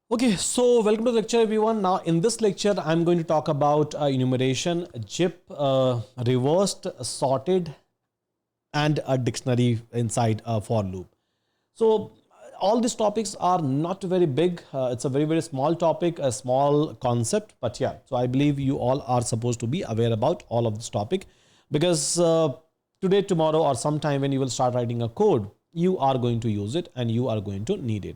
Okay, so welcome to the lecture everyone. Now in this lecture, I'm going to talk about enumeration, JIP, reversed, sorted, and a dictionary inside a for loop. So all these topics are not very big. It's a very small topic, a small concept, but yeah. So I believe you all are supposed to be aware about all of this topic because today, tomorrow, or sometime when you will start writing a code, you are going to use it and you are going to need it.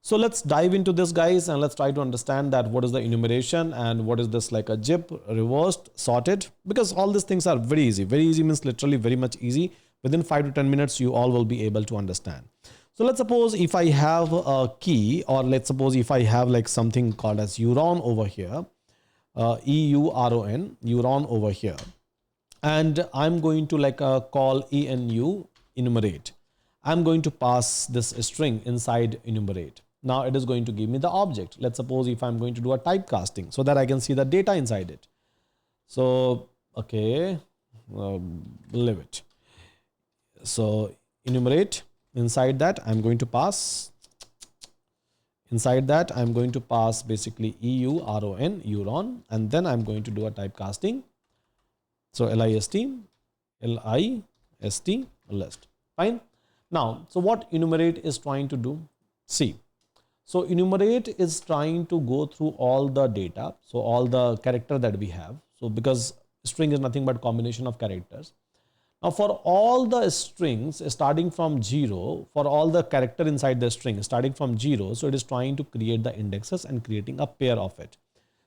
So let's dive into this, guys, and let's try to understand that what is the enumeration and what is this like a JIP, reversed, sorted, because all these things are very easy. Very easy means literally very much easy. Within 5 to 10 minutes, you all will be able to understand. So let's suppose if I have a key, or let's suppose if I have like something called as Euron over here, E-U-R-O-N, Euron over here, and I'm going to like call ENU enumerate. I'm going to pass this string inside enumerate. Now it is going to give me the object. Let's suppose if I'm going to do a typecasting so that I can see the data inside it. So, okay, leave it. So enumerate, inside that I'm going to pass, basically EURON, Euron, and then I'm going to do a typecasting. So list, list, fine. Now, so what enumerate is trying to do? See, so enumerate is trying to go through all the data, so all the character that we have. So because string is nothing but combination of characters. Now for all the strings starting from 0, for all the character inside the string starting from 0, so it is trying to create the indexes and creating a pair of it.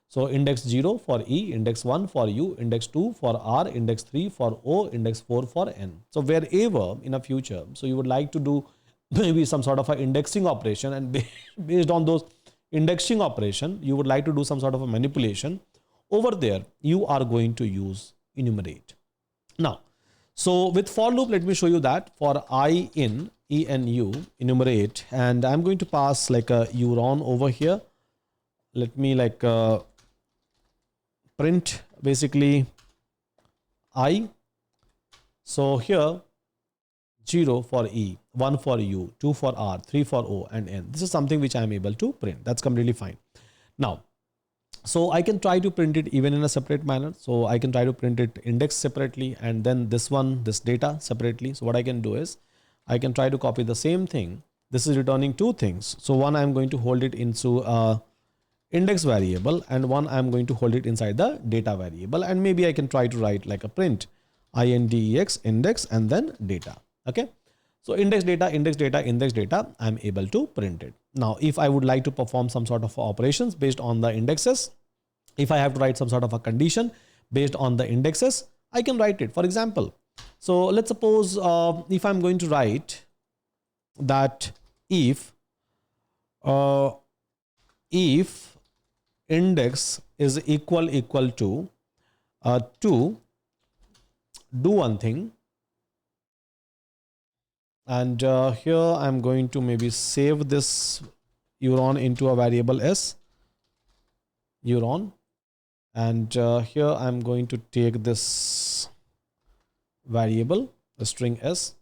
So index 0 for E, index 1 for U, index 2 for R, index 3 for O, index 4 for N. So wherever in a future, so you would like to do maybe some sort of an indexing operation, and based on those indexing operation, you would like to do some sort of a manipulation over there, you are going to use enumerate. Now, so with for loop, let me show you that for I in ENU enumerate, and I'm going to pass like a Euron over here. Let me like print basically I. So here 0 for E, 1 for U, 2 for R, 3 for O, and N. This is something which I am able to print. That's completely fine. Now, so I can try to print it even in a separate manner. So I can try to print it index separately and then this one, this data separately. So what I can do is I can try to copy the same thing. This is returning two things. So one, I'm going to hold it into a index variable, and one I'm going to hold it inside the data variable, and maybe I can try to write like a print index index and then data. Okay, so index data, index data, index data, I'm able to print it. Now if I would like to perform some sort of operations based on the indexes, if I have to write some sort of a condition based on the indexes, I can write it. For example, so let's suppose if I'm going to write that if index is equal to do one thing, and here I'm going to maybe save this Euron into a variable s, Euron, and here I'm going to take this variable, the string s.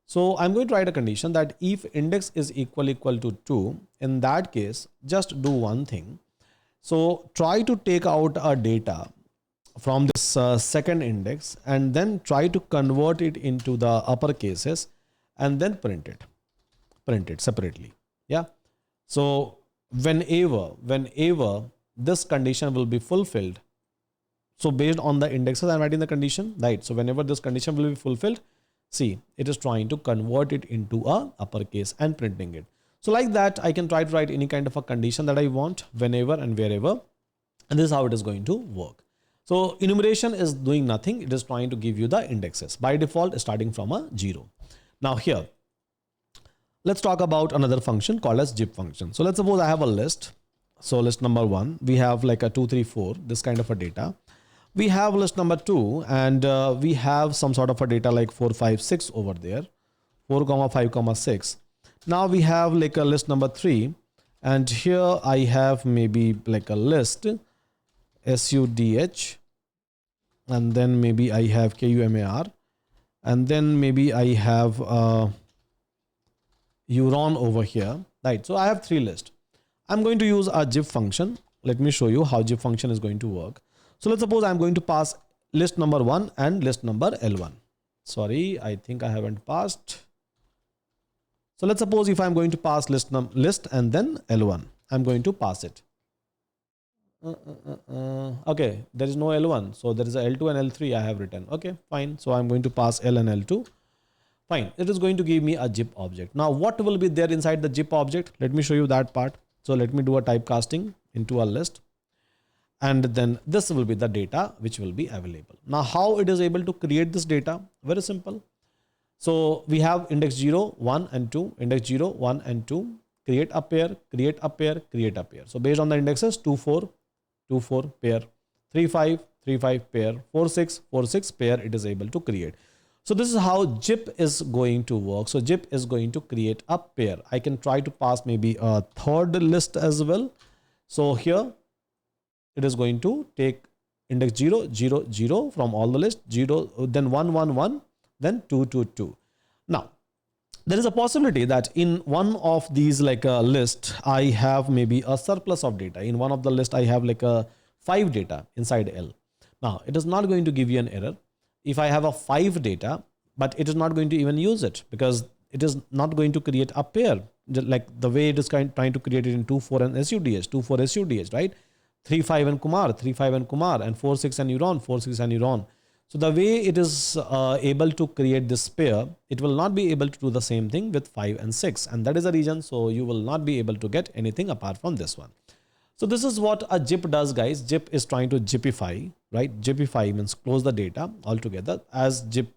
So I'm going to write a condition that if index is equal to 2, in that case, just do one thing. So try to take out a data from this second index and then try to convert it into the upper cases and then print it separately. Yeah. So whenever this condition will be fulfilled, so based on the indexes I'm writing the condition, right? So whenever this condition will be fulfilled, see, it is trying to convert it into a uppercase and printing it. So like that, I can try to write any kind of a condition that I want whenever and wherever. And this is how it is going to work. So enumeration is doing nothing. It is trying to give you the indexes by default starting from a 0. Now here, let's talk about another function called as JIP function. So let's suppose I have a list. So list number 1, we have like a 2, 3, 4, this kind of a data. We have list number 2, and we have some sort of a data like 4, 5, 6 over there, 4, 5, 6. Now we have like a list number 3, and here I have maybe like a list SUDH, and then maybe I have KUMAR, and then maybe I have Euron over here, right? So I have 3 lists. I'm going to use a zip function. Let me show you how zip function is going to work. So let's suppose I'm going to pass list number 1 and list number L1. Sorry, I think I haven't passed. So let's suppose if I'm going to pass list and then L1, I'm going to pass it. Okay, there is no L1. So there is a L2 and L3 I have written. Okay, fine. So I'm going to pass L and L2. Fine. It is going to give me a zip object. Now what will be there inside the zip object? Let me show you that part. So let me do a typecasting into a list. And then this will be the data which will be available. Now how it is able to create this data? Very simple. So we have index 0, 1 and 2, index 0, 1 and 2, create a pair, create a pair, create a pair. So based on the indexes 2, 4, 2, 4 pair, 3, 5, 3, 5 pair, 4, 6, 4, 6 pair it is able to create. So this is how zip is going to work. So zip is going to create a pair. I can try to pass maybe a third list as well. So here it is going to take index 0, 0, 0 from all the list, 0, then 1, 1, 1, then 2, 2, 2. Now, there is a possibility that in one of these like a list, I have maybe a surplus of data. In one of the list, I have like a 5 data inside L. Now, it is not going to give you an error. If I have a 5 data, but it is not going to even use it because it is not going to create a pair like the way it is trying to create it in 2, 4 and SUDH, 2, 4 SUDH, right? 3, 5 and Kumar, 3, 5 and Kumar, and 4, 6 and Euron, 4, 6 and Euron. So the way it is able to create this pair, it will not be able to do the same thing with 5 and 6. And that is the reason. So you will not be able to get anything apart from this one. So this is what a zip does, guys. Zip is trying to zipify, right? Zipify means close the data altogether as zip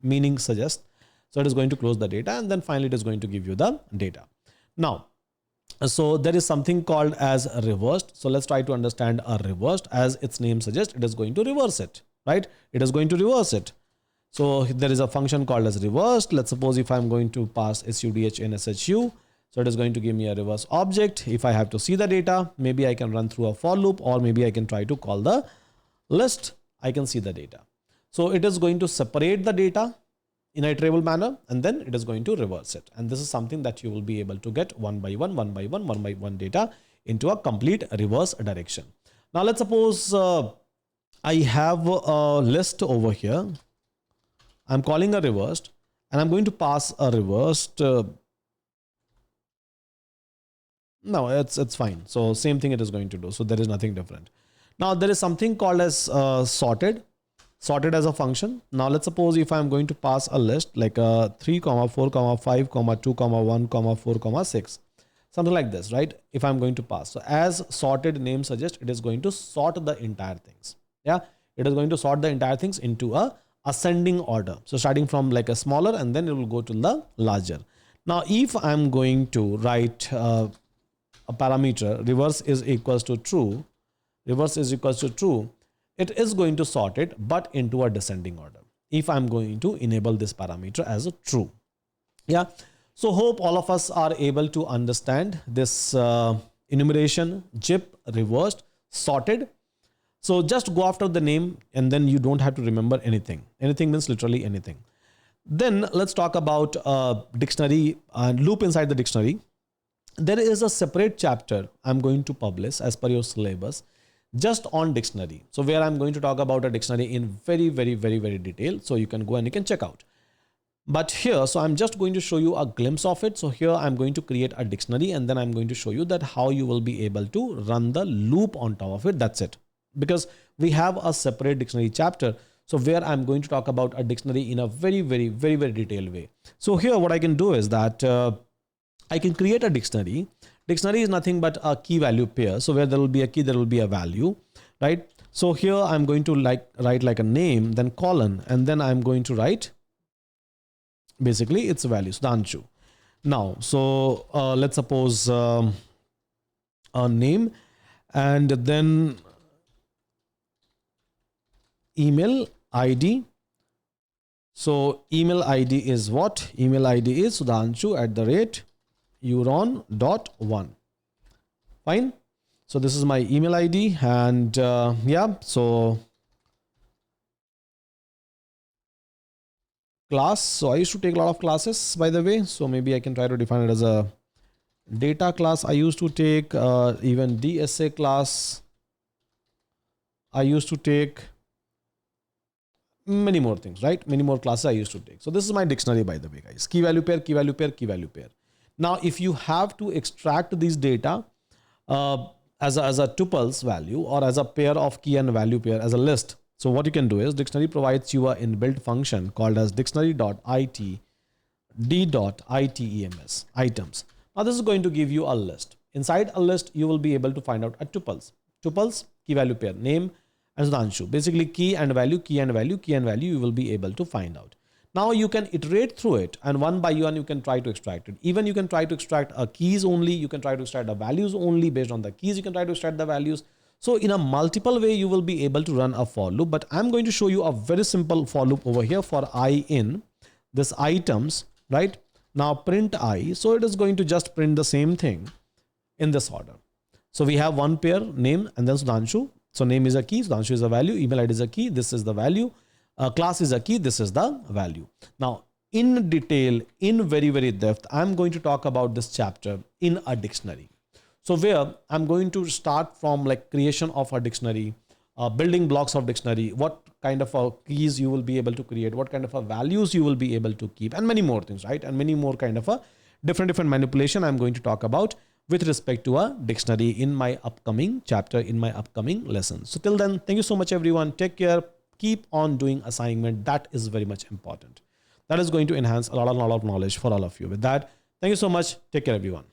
meaning suggests. So it is going to close the data and then finally it is going to give you the data. Now, so there is something called as reversed. So let's try to understand a reversed. As its name suggests, it is going to reverse it, right? It is going to reverse it. So there is a function called as reversed. Let's suppose if I'm going to pass SUDH in SHU, so it is going to give me a reverse object. If I have to see the data, maybe I can run through a for loop or maybe I can try to call the list. I can see the data. So it is going to separate the data in a iterable manner and then it is going to reverse it. And this is something that you will be able to get one by one, one by one, one by one data into a complete reverse direction. Now let's suppose I have a list over here. I'm calling a reversed and I'm going to pass a reversed. No, it's fine. So same thing it is going to do. So there is nothing different. Now there is something called as sorted as a function. Now let's suppose if I'm going to pass a list like a 3, 4, 5, 2, 1, 4, 6, something like this, right? If I'm going to pass. So as sorted name suggests, it is going to sort the entire things. Yeah, it is going to sort the entire things into a ascending order. So starting from like a smaller and then it will go to the larger. Now, if I'm going to write a parameter, reverse is equals to true, it is going to sort it, but into a descending order. If I'm going to enable this parameter as a true. Yeah. So hope all of us are able to understand this enumeration, zip, reversed, sorted. So just go after the name and then you don't have to remember anything. Anything means literally anything. Then let's talk about dictionary and loop inside the dictionary. There is a separate chapter I'm going to publish as per your syllabus just on dictionary. So where I'm going to talk about a dictionary in very detail. So you can go and you can check out. But here, so I'm just going to show you a glimpse of it. So here I'm going to create a dictionary and then I'm going to show you that how you will be able to run the loop on top of it. That's it. Because we have a separate dictionary chapter. So where I'm going to talk about a dictionary in a very detailed way. So here what I can do is that I can create a dictionary. Dictionary is nothing but a key value pair. So where there will be a key, there will be a value, right? So here I'm going to write like a name, then colon, and then I'm going to write basically its value, Sudhanshu. Now, so let's suppose a name and then email ID. So email ID is what? Email ID is Sudhanshu@Euron.1. Fine. So this is my email ID and yeah, so class. So I used to take a lot of classes, by the way. So maybe I can try to define it as a data class I used to take, even DSA class I used to take, many more things, right? Many more classes I used to take. So this is my dictionary, by the way, guys. Key value pair, key value pair, key value pair. Now, if you have to extract these data as a tuples value or as a pair of key and value pair as a list, so what you can do is dictionary provides you an inbuilt function called as dictionary.it d.items items. Now this is going to give you a list. Inside a list, you will be able to find out a tuples. Tuples, key value pair, name and Sudhanshu. Basically key and value, key and value, key and value, you will be able to find out. Now you can iterate through it and one by one you can try to extract it. Even you can try to extract a keys only, you can try to extract the values only. Based on the keys, you can try to extract the values. So in a multiple way, you will be able to run a for loop, but I'm going to show you a very simple for loop over here for I in this items, right? Now print I, so it is going to just print the same thing in this order. So we have one pair, name and then Sudhanshu. So name is a key, Sudhanshu is a value, email ID is a key, this is the value, class is a key, this is the value. Now in detail, in very depth, I'm going to talk about this chapter in a dictionary. So where I'm going to start from like creation of a dictionary, building blocks of dictionary, what kind of keys you will be able to create, what kind of values you will be able to keep, and many more things, right? And many more kind of a different manipulation I'm going to talk about with respect to a dictionary in my upcoming chapter, in my upcoming lesson. So till then, thank you so much, everyone. Take care. Keep on doing assignment. That is very much important. That is going to enhance a lot of knowledge for all of you. With that, thank you so much. Take care, everyone.